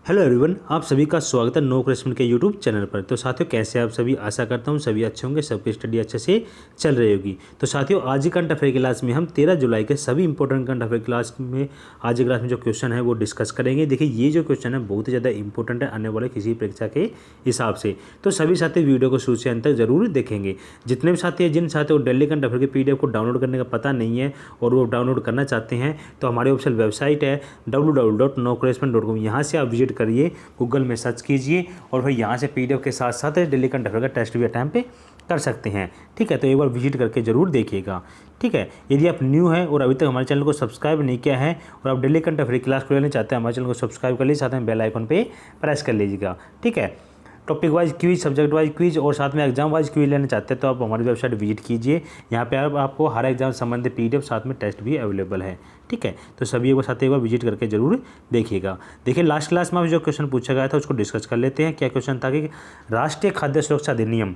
Hello everyone, आप सभी का स्वागत है नो क्वेश्चन के यूट्यूब चैनल पर। तो साथियों, कैसे आप सभी? आशा करता हूँ सभी अच्छे होंगे, सबकी स्टडी अच्छे से चल रही होगी। तो साथियों, आज की करंट अफेयर क्लास में हम 13 जुलाई के सभी इंपॉर्टेंट करंट अफेयर क्लास में आज की क्लास में जो क्वेश्चन है वो डिस्कस करेंगे। देखिए, ये जो क्वेश्चन है बहुत ही ज़्यादा इंपॉर्टेंट है आने वाले किसी परीक्षा के हिसाब से। तो सभी साथी वीडियो को शुरू से अंत तक जरूर देखेंगे। जितने भी साथी हैं, जिन साथियों को डेली करंट अफेयर के PDF को डाउनलोड करने का पता नहीं है और वो डाउनलोड करना चाहते हैं, तो हमारी ऑफिशियल वेबसाइट है www.nocrespond.com। यहाँ से आप विजिट करिए, गूगल में सर्च कीजिए और फिर यहाँ से PDF के साथ साथ डेली करंट अफेयर का टेस्ट भी टाइम पे कर सकते हैं। ठीक है, तो एक बार विजिट करके जरूर देखिएगा। ठीक है, यदि आप न्यू हैं और अभी तक हमारे चैनल को सब्सक्राइब नहीं किया है और आप डेली करंट अफेयर क्लास को लेना चाहते हैं, हमारे चैनल को सब्सक्राइब कर लीजिए, साथ में बेल आइकन पे प्रेस कर लीजिएगा। ठीक है, topic wise quiz, subject wise quiz और साथ में एग्जाम वाइज क्विज लेना चाहते हैं तो आप हमारी वेबसाइट विजिट कीजिए। यहाँ पे आपको हर एग्जाम संबंधित PDF साथ में टेस्ट भी अवेलेबल है। ठीक है, तो सभी एक साथ एक बार विजिट करके जरूर देखिएगा। देखिए, लास्ट क्लास में जो क्वेश्चन पूछा गया था उसको डिस्कस कर लेते हैं। क्या क्वेश्चन था कि राष्ट्रीय खाद्य सुरक्षा अधिनियम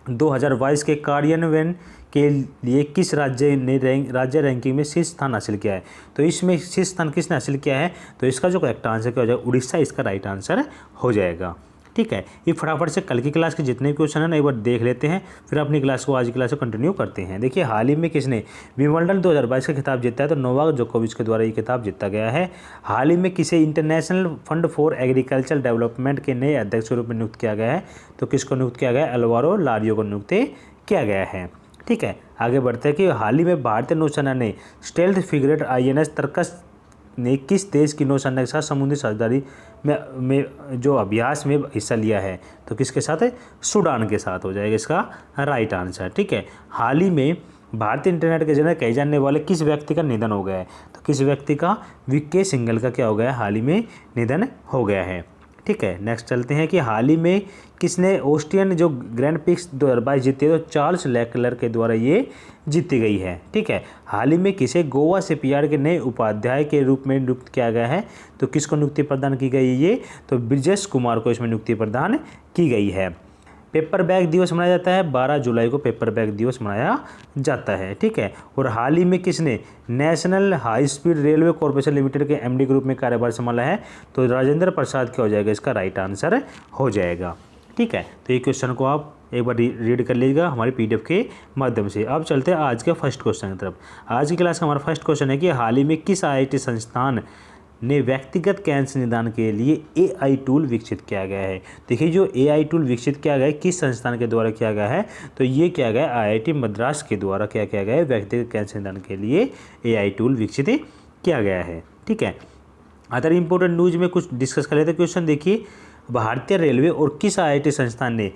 2022 के कार्यान्वयन के लिए किस राज्य ने राज्य रैंकिंग में शीर्ष स्थान हासिल किया है। तो इसमें शीर्ष स्थान किसने हासिल किया है? तो इसका जो करेक्ट आंसर क्या हो जाएगा? उड़ीसा इसका राइट आंसर हो जाएगा। ठीक है, ये फटाफट से कल की क्लास के जितने भी क्वेश्चन है ना एक बार देख लेते हैं, फिर अपनी क्लास को आज की क्लास को कंटिन्यू करते हैं। देखिए, हाल ही में किसने विंबलडन 2022 का खिताब जीता है? तो नोवाक जोकोविच के द्वारा ये खिताब जीता गया है। हाल ही में किसे international fund for agriculture development के नए अध्यक्ष के रूप में नियुक्त किया गया है? तो किसको नियुक्त किया गया है? अल्वारो लारियो को नियुक्त किया गया है। ठीक है, आगे बढ़ते हैं कि हाल ही में भारतीय नौसेना ने स्टेल्थ फ्रिगेट INS तरकस ने किस देश की नौसेना के साथ समुद्री साझेदारी में जो अभ्यास में हिस्सा लिया है? तो किसके साथ है? सूडान के साथ हो जाएगा इसका राइट आंसर। ठीक है, हाल ही में भारतीय इंटरनेट के जनक कहे जाने वाले किस व्यक्ति का निधन हो गया है? तो किस व्यक्ति का? VK सिंघल का क्या हो गया है? हाल ही में निधन हो गया है। ठीक है, नेक्स्ट चलते हैं कि हाल ही में किसने ऑस्ट्रियन जो ग्रैंड प्रिक्स 2022 जीती है? तो चार्ल्स लेक्लर के द्वारा ये जीती गई है। ठीक है, हाल ही में किसे गोवा शिपयार्ड के नए उपाध्याय के रूप में नियुक्त किया गया है? तो किसको नियुक्ति प्रदान की गई है ये? तो ब्रिजेश कुमार को इसमें नियुक्ति प्रदान की गई है। पेपर बैग दिवस मनाया जाता है 12 जुलाई को पेपर बैग दिवस मनाया जाता है। ठीक है, और हाल ही में किसने national high speed railway corporation limited के MD के रूप में कार्यभार संभाला है? तो राजेंद्र प्रसाद क्या हो जाएगा? इसका राइट आंसर हो जाएगा। ठीक है, तो ये क्वेश्चन को आप एक बार रीड कर लीजिएगा हमारी PDF के माध्यम से। अब चलते हैं आज के फर्स्ट क्वेश्चन की तरफ। आज की क्लास का हमारा फर्स्ट क्वेश्चन है कि हाल ही में किस IIT संस्थान ने व्यक्तिगत कैंसर निदान के लिए AI टूल विकसित किया गया है? देखिए, जो AI टूल विकसित किया गया है किस संस्थान के द्वारा किया गया है? तो ये किया गया IIT मद्रास के द्वारा क्या किया गया है? व्यक्तिगत कैंसर निदान के लिए AI टूल विकसित किया गया है। ठीक है, अदर इंपॉर्टेंट न्यूज में कुछ डिस्कस कर लेते हैं। क्वेश्चन देखिए, भारतीय रेलवे और किस IIT संस्थान ने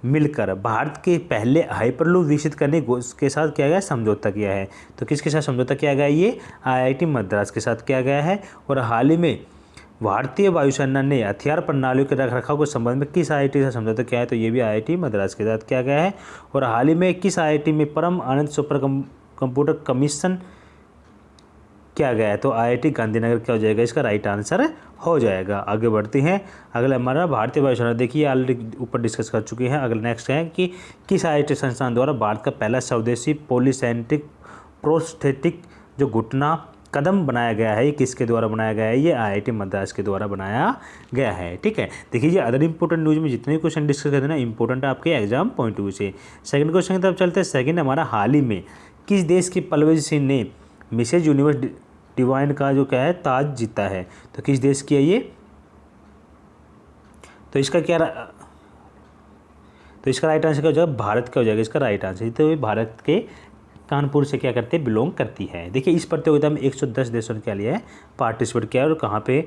मिलकर भारत के पहले हाइपरलूप विकसित करने के साथ किया गया समझौता किया है? तो किसके साथ समझौता किया गया? ये IIT मद्रास के साथ किया गया है। और हाल ही में भारतीय वायुसेना ने हथियार प्रणालियों के रखरखाव के संबंध में किस IIT से समझौता किया है? तो ये भी IIT मद्रास के साथ किया गया है। और हाल ही में किस IIT में परम आनंद सुपर कंप्यूटर कमीशन किया गया है? तो IIT गांधीनगर क्या हो जाएगा? इसका राइट आंसर हो जाएगा। आगे बढ़ते हैं, अगला हमारा भारतीय वायुसेना। देखिए, ऑलरेडी ऊपर डिस्कस कर चुके हैं। अगला नेक्स्ट है कि किस IIT संस्थान द्वारा भारत का पहला स्वदेशी पॉलीसेंट्रिक प्रोस्थेटिक जो घुटना कदम बनाया गया है? ये किसके द्वारा बनाया गया है? ये IIT मद्रास के द्वारा बनाया गया है। ठीक है, देखिए, ये अदर इंपॉर्टेंट न्यूज में जितने भी क्वेश्चन डिस्कस करते हैं ना, इंपॉर्टेंट है आपके एग्जाम पॉइंट ऑफ व्यू से। सेकंड क्वेश्चन की तरफ चलते हैं। सेकंड हमारा, हाल ही में किस देश की पल्लवी सिंह ने मिसेज यूनिवर्स डिवाइन का जो क्या है ताज जीता है? तो किस देश की है ये? तो इसका क्या तो इसका राइट आंसर क्या हो जाएगा? भारत का हो जाएगा इसका राइट आंसर। तो ये भारत के कानपुर से क्या करते हैं? बिलोंग करती है। देखिए, इस प्रतियोगिता में 110 देशों ने क्या लिया है? पार्टिसिपेट किया है। और कहाँ पे?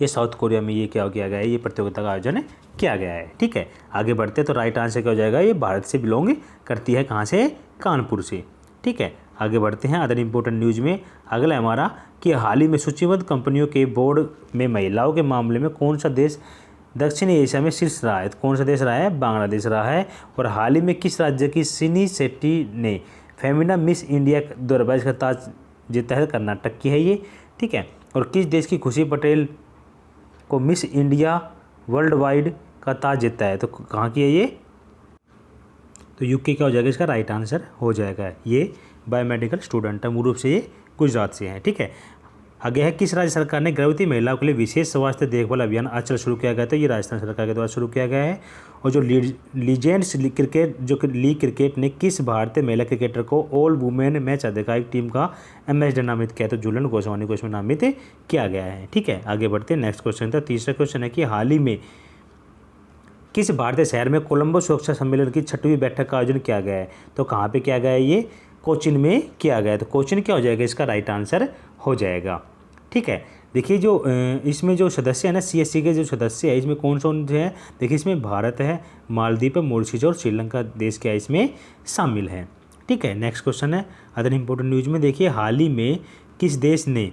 ये साउथ कोरिया में ये क्या किया गया है? ये प्रतियोगिता का आयोजन किया गया है। ठीक है, आगे बढ़ते हैं। तो राइट आंसर क्या हो जाएगा? ये भारत से बिलोंग करती है। कहाँ से? कानपुर से। ठीक है, आगे बढ़ते हैं अदर इंपॉर्टेंट न्यूज में। अगला हमारा कि हाल ही में सूचीबद्ध कंपनियों के बोर्ड में महिलाओं के मामले में कौन सा देश दक्षिणी एशिया में शीर्ष रहा है? कौन सा देश रहा है? बांग्लादेश रहा है। और हाल ही में किस राज्य की सिनी शेट्टी ने फेमिना मिस इंडिया 2022 का ताज जीता है? कर्नाटक की है ये। ठीक है, और किस देश की खुशी पटेल को मिस इंडिया वर्ल्ड वाइड का ताज जीता है? तो कहाँ की है ये? तो UK क्या हो जाएगा? इसका राइट आंसर हो जाएगा। ये बायोमेडिकल स्टूडेंट है, मूल रूप से ये गुजरात से हैं। ठीक है, आगे है किस राज्य सरकार ने गर्भवती महिलाओं के लिए विशेष स्वास्थ्य देखभाल अभियान आजकल शुरू किया गया, तो ये राजस्थान सरकार के द्वारा शुरू किया गया है। और जो लीजेंड्स क्रिकेट जो लीग क्रिकेट ने किस भारतीय महिला क्रिकेटर को ऑल वुमेन मैच आधिकारिक टीम का एम्बेसडर नामित किया, तो झूलन गोस्वामी को इसमें नामित किया गया है। ठीक है, आगे बढ़ते हैं नेक्स्ट क्वेश्चन। तो तीसरा क्वेश्चन है कि हाल ही में किस भारतीय शहर में कोलंबो सुरक्षा सम्मेलन की 6वीं बैठक का आयोजन किया गया है, तो कहाँ पे किया गया है, ये कोचिन में किया गया है। तो कोचिन क्या हो जाएगा, इसका राइट आंसर हो जाएगा। ठीक है, देखिए जो इसमें जो सदस्य है ना CSC के जो सदस्य है इसमें कौन कौन से हैं, देखिए इसमें भारत है, मालदीव है, मॉरिशस और श्रीलंका देश क्या इसमें शामिल है। ठीक है, नेक्स्ट क्वेश्चन है अदर इंपॉर्टेंट न्यूज में। देखिए हाल ही में किस देश ने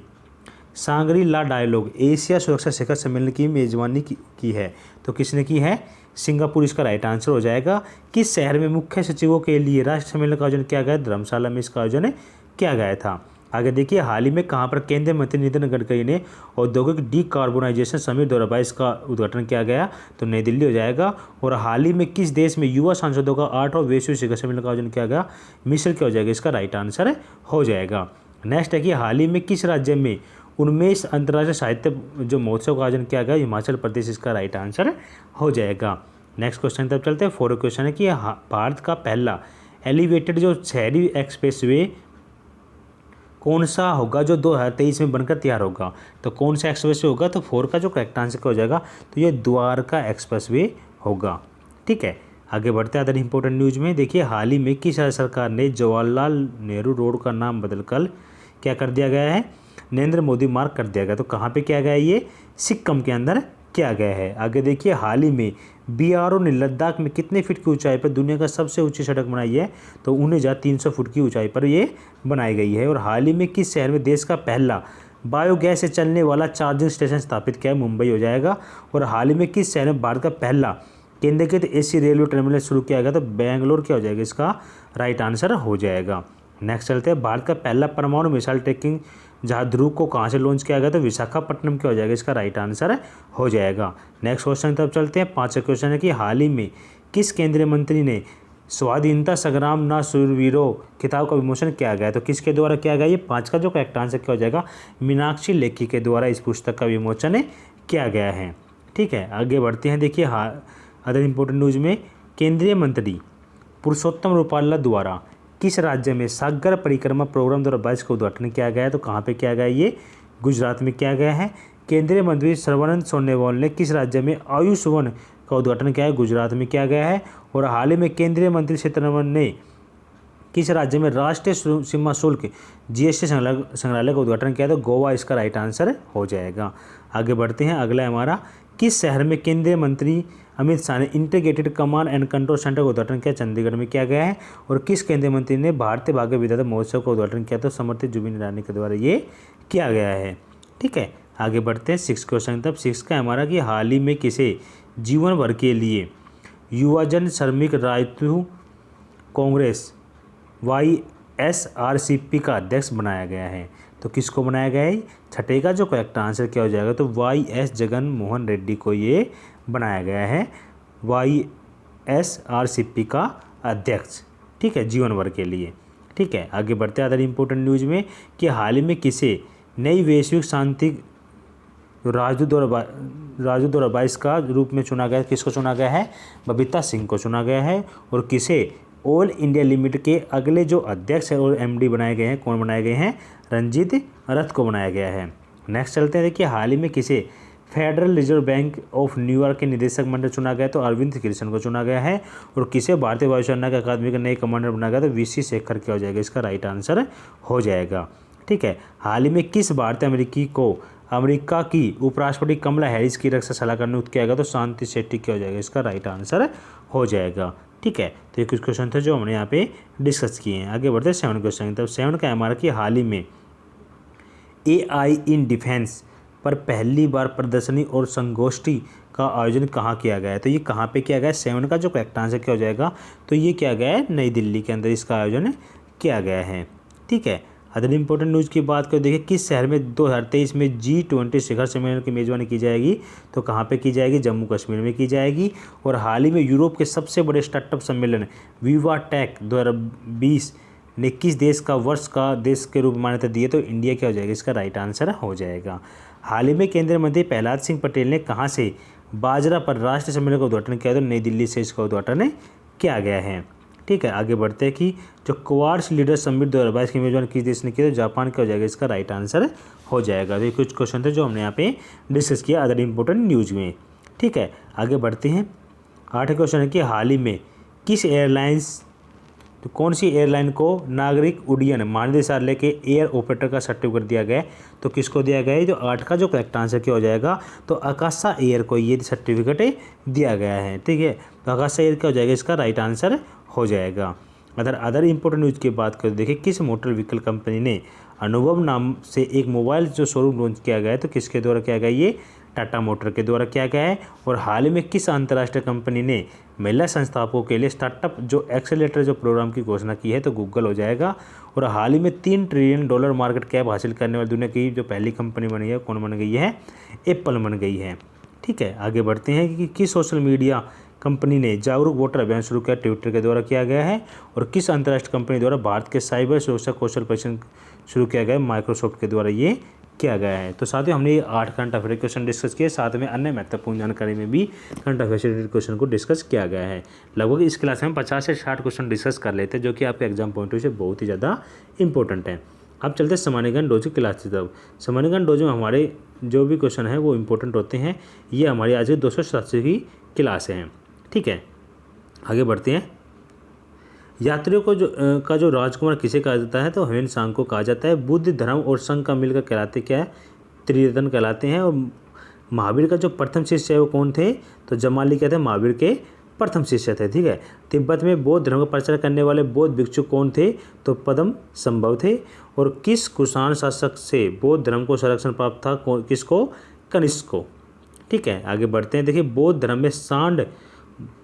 सांगरी ला डायलॉग एशिया सुरक्षा शिखर सम्मेलन की मेजबानी की है, तो किसने की है, सिंगापुर इसका राइट आंसर हो जाएगा। किस शहर में मुख्य सचिवों के लिए राष्ट्रीय सम्मेलन का आयोजन किया गया, धर्मशाला में इसका आयोजन किया गया था। आगे देखिए हाल ही में कहाँ पर केंद्रीय मंत्री नितिन गडकरी ने औद्योगिक डिकार्बोनाइजेशन समिट 2022 का उद्घाटन किया गया, तो नई दिल्ली हो जाएगा। और हाल ही में किस देश में युवा सांसदों का 8वां वैश्विक शिखर सम्मेलन का आयोजन किया गया, मिस्र क्या हो जाएगा, इसका राइट आंसर हो जाएगा। नेक्स्ट है कि हाल ही में किस राज्य में 19 अंतर्राष्ट्रीय साहित्य जो महोत्सव का आयोजन किया गया, हिमाचल प्रदेश इसका राइट आंसर हो जाएगा। नेक्स्ट क्वेश्चन तब चलते हैं। 4 क्वेश्चन है कि भारत का पहला एलिवेटेड जो शहरी एक्सप्रेसवे कौन सा होगा जो 2023 में बनकर तैयार होगा, तो कौन सा एक्सप्रेसवे होगा, तो 4 का जो करेक्ट आंसर हो जाएगा, तो ये द्वारका एक्सप्रेसवे होगा। ठीक है, आगे बढ़ते हैं अदर इंपॉर्टेंट न्यूज में। देखिए हाल ही में किस राज्य सरकार ने जवाहरलाल नेहरू रोड का नाम बदलकर क्या कर दिया गया है, नरेंद्र मोदी मार्ग कर दिया गया, तो कहाँ पे किया गया है, ये सिक्किम के अंदर किया गया है। आगे देखिए हाल ही में BRO ने लद्दाख में कितने फीट की ऊंचाई पर दुनिया का सबसे ऊंची सड़क बनाई है, तो 19,300 फुट की ऊंचाई पर ये बनाई गई है। और हाल ही में किस शहर में देश का पहला बायोगैस से चलने वाला चार्जिंग स्टेशन स्थापित किया है, मुंबई हो जाएगा। और हाल ही में किस शहर में भारत का पहला केंद्रीकृत AC रेलवे टर्मिनल शुरू किया गया, तो बेंगलोर क्या हो जाएगा, इसका राइट आंसर हो जाएगा। नेक्स्ट चलते हैं, भारत का पहला परमाणु मिसाइल ट्रैकिंग जहाज ध्रुव को कहाँ से लॉन्च किया गया, तो विशाखापट्टनम क्या हो जाएगा, इसका राइट आंसर हो जाएगा। नेक्स्ट क्वेश्चन तब चलते हैं। 5वां क्वेश्चन है कि हाल ही में किस केंद्रीय मंत्री ने स्वाधीनता संग्राम ना शूरवीरों किताब का विमोचन किया गया, तो किसके द्वारा किया गया, ये 5 का जो करेक्ट आंसर क्या हो जाएगा, मीनाक्षी लेखी के द्वारा इस पुस्तक का विमोचन किया गया है। ठीक है, आगे बढ़ते हैं। देखिए अदर इंपॉर्टेंट न्यूज में, केंद्रीय मंत्री पुरुषोत्तम रूपाला द्वारा किस राज्य में सागर परिक्रमा प्रोग्राम 2022 का उद्घाटन किया गया है, तो कहाँ पे किया गया है, ये गुजरात में किया गया है। केंद्रीय मंत्री सर्बानंद सोनोवाल ने किस राज्य में आयुष वन का उद्घाटन किया है, गुजरात में किया गया है। और हाल ही में केंद्रीय मंत्री सीतारमण ने किस राज्य में राष्ट्रीय सीमा शुल्क GST संग्रहालय का उद्घाटन किया, तो गोवा इसका राइट आंसर हो जाएगा। आगे बढ़ते हैं, अगला है हमारा, किस शहर में केंद्रीय मंत्री अमित शाह ने integrated command and control centre का उद्घाटन किया, चंडीगढ़ में किया गया है। और किस केंद्रीय मंत्री ने भारतीय भाग्य विधाता महोत्सव का उद्घाटन किया, तो समर्थित जुबिन ईरानी के द्वारा ये किया गया है। ठीक है, आगे बढ़ते हैं 6 क्वेश्चन तब। 6 का हमारा कि हाल ही में किसे जीवन भर के लिए युवाजन श्रमिक राजतु कांग्रेस YSRCP का अध्यक्ष बनाया गया है, तो किसको बनाया गया है, 6 का जो करेक्ट आंसर क्या हो जाएगा, तो YS जगन मोहन रेड्डी को ये बनाया गया है YSRCP का अध्यक्ष। ठीक है, जीवन भर के लिए। ठीक है, आगे बढ़ते हैं अदर इंपॉर्टेंट न्यूज में कि हाल ही में किसे नई वैश्विक शांति राजदूत 2022 का रूप में चुना गया, किसको चुना गया है, बबीता सिंह को चुना गया है। और किसे ऑल इंडिया लिमिटेड के अगले जो अध्यक्ष है और MD बनाए गए हैं, कौन बनाए गए हैं, रंजीत रथ को बनाया गया है। नेक्स्ट चलते हैं। देखिए हाल ही में किसे federal reserve bank of New York के निदेशक मंडल चुना गया, तो अरविंद कृष्ण को चुना गया है। और किसे भारतीय वायुसेना के अकादमी के नए कमांडर बनाया गया, तो VC शेखर क्या हो जाएगा, इसका राइट आंसर हो जाएगा। ठीक है, हाल ही में किस भारतीय अमेरिकी को अमेरिका की उपराष्ट्रपति कमला हैरिस की रक्षा सलाहकार नियुक्त किया गया, तो शांति शेट्टी क्या हो जाएगा, इसका राइट आंसर हो जाएगा। ठीक है, तो ये कुछ क्वेश्चन थे जो हमने यहाँ पे डिस्कस किए हैं। आगे बढ़ते हैं 7 क्वेश्चन। तब 7 का हमारा कि हाल ही में AI इन डिफेंस पर पहली बार प्रदर्शनी और संगोष्ठी का आयोजन कहाँ किया गया है, तो ये कहाँ पे किया गया है, 7 का जो करेक्ट आंसर क्या हो जाएगा, तो ये किया गया है नई दिल्ली के अंदर इसका आयोजन किया गया है। ठीक है, अदर इंपॉर्टेंट न्यूज़ की बात करें, देखिए किस शहर में 2023 में G20 शिखर सम्मेलन की मेज़बानी की जाएगी, तो कहाँ पे की जाएगी, जम्मू कश्मीर में की जाएगी। और हाल ही में यूरोप के सबसे बड़े स्टार्टअप सम्मेलन विवा टेक 2020 ने किस देश का वर्ष का देश के रूप में मान्यता दी है, तो इंडिया क्या हो जाएगा, इसका राइट आंसर हो जाएगा। हाल ही में केंद्रीय मंत्री प्रहलाद सिंह पटेल ने कहाँ से बाजरा पर राष्ट्रीय सम्मेलन का उद्घाटन किया, तो नई दिल्ली से इसका उद्घाटन किया गया है। ठीक है, आगे बढ़ते हैं कि जो क्वाड्स लीडर समिट 2022 की मेजबान किस देश ने किया, तो जापान का हो जाएगा, इसका राइट आंसर हो जाएगा। तो ये कुछ क्वेश्चन थे जो हमने यहाँ पे डिस्कस किया अदर इंपॉर्टेंट न्यूज़ में। ठीक है, आगे बढ़ते हैं। 8वां क्वेश्चन है कि हाल ही में किस एयरलाइंस, तो कौन सी एयरलाइन को नागरिक उड्डयन महानिदेशालय के एयर ऑपरेटर का सर्टिफिकेट दिया गया है, तो किसको दिया गया है, जो 8 का जो करेक्ट आंसर क्या हो जाएगा, तो आकाशा एयर को ये सर्टिफिकेट दिया गया है। ठीक है, तो आकाशा एयर क्या हो जाएगा, इसका राइट आंसर हो जाएगा। अदर इंपॉर्टेंट न्यूज़ की बात करें, देखिए किस मोटर व्हीकल कंपनी ने अनुभव नाम से एक मोबाइल जो शोरूम लॉन्च किया गया है, तो किसके द्वारा किया गया, ये टाटा मोटर के द्वारा किया गया है। और हाल ही में किस अंतर्राष्ट्रीय कंपनी ने महिला संस्थापकों के लिए स्टार्टअप जो एक्सेलेरेटर जो प्रोग्राम की घोषणा की है, तो गूगल हो जाएगा। और हाल ही में $3 ट्रिलियन मार्केट कैप हासिल करने वाली दुनिया की जो पहली कंपनी बनी है, कौन बन गई है, एप्पल बन गई है। ठीक है, आगे बढ़ते हैं कि किस सोशल मीडिया कंपनी ने जागरूक वोटर अभियान शुरू किया, ट्विटर के द्वारा किया गया है। और किस अंतर्राष्ट्रीय कंपनी द्वारा भारत के साइबर सुरक्षा कौशल प्रशिक्षण शुरू किया गया है, माइक्रोसॉफ्ट के द्वारा ये किया गया है। तो साथ ही हमने 8 करंट अफेयर क्वेश्चन डिस्कस किए, साथ में अन्य महत्वपूर्ण जानकारी में भी करंट अफेयर से रिलेटेड क्वेश्चन को डिस्कस किया गया है। लगभग इस क्लास में हम 50 से 60 क्वेश्चन डिस्कस कर लेते हैं, जो कि आपके एग्जाम पॉइंट ऑफ व्यू से बहुत ही ज़्यादा इंपॉर्टेंट है। अब चलते हैं सामान्य ज्ञान डोजो क्लास की तरफ। सामान्य ज्ञान डोजो में हमारे जो भी क्वेश्चन है वो इंपॉर्टेंट होते हैं। ये हमारी आज की 287 की क्लास है। ठीक है, आगे बढ़ते हैं। यात्रियों को जो राजकुमार किसे कहा जाता है, तो ह्वेन सांग को कहा जाता है। बुद्ध धर्म और संघ का मिलकर कहलाते क्या है, त्रिरत्न कहलाते हैं। और महावीर का जो प्रथम शिष्य है वो कौन थे, तो जमाली कहते हैं, महावीर के प्रथम शिष्य थे। ठीक है, तिब्बत में बौद्ध धर्म का प्रचार करने वाले बौद्ध भिक्षु कौन थे, तो पद्म संभव थे। और किस कुषाण शासक से बौद्ध धर्म को संरक्षण प्राप्त था, किसको, कनिष्क को। ठीक है, आगे बढ़ते हैं। देखिए बौद्ध धर्म में सांड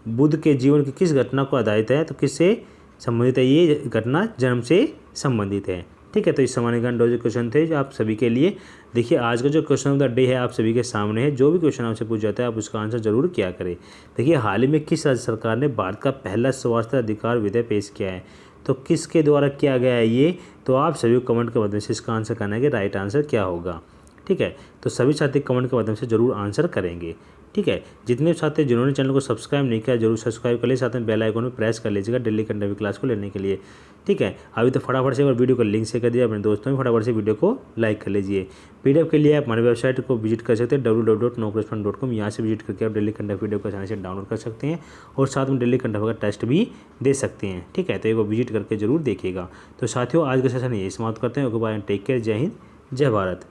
बुद्ध के जीवन की किस घटना को आधारित है, तो किससे संबंधित है, ये घटना जन्म से संबंधित है। ठीक है, तो इस सामान्य ज्ञान डोजो क्वेश्चन थे जो आप सभी के लिए। देखिए आज का जो क्वेश्चन ऑफ द डे है आप सभी के सामने है। जो भी क्वेश्चन आपसे पूछ जाता है आप उसका आंसर जरूर किया करें। देखिए हाल ही में किस राज्य सरकार ने भारत का पहला स्वास्थ्य अधिकार विधेयक पेश किया है, तो किसके द्वारा किया गया है ये, तो आप सभी कमेंट के माध्यम से इसका आंसर करना है कि राइट आंसर क्या होगा। ठीक है, तो सभी साथी कमेंट के माध्यम से जरूर आंसर करेंगे। ठीक है, जितने साथी जिन्होंने चैनल को सब्सक्राइब नहीं किया जरूर सब्सक्राइब कर लीजिए, साथ में बेल आइकन में प्रेस कर लीजिएगा डेली करंट अफेयर क्लास को लेने के लिए। ठीक है, अभी तो फटाफट से वीडियो को लिंक शेयर कर दिया अपने दोस्तों में, फटाफट से वीडियो को लाइक कर लीजिए। पीडीएफ के लिए आप हमारी वेबसाइट को विजिट कर सकते हैं www.nocorrespondent.com। यहाँ से विजिट करके आप डेली करंट अफेयर वीडियो को आसानी से डाउनलोड कर सकते हैं और साथ में डेली करंट अफेयर का टेस्ट भी दे सकते हैं। ठीक है, तो एक विजिट करके जरूर देखिएगा। तो साथियों आज का सेशन यही समाप्त करते हैं। ओके बाय, टेक केयर, जय हिंद, जय भारत।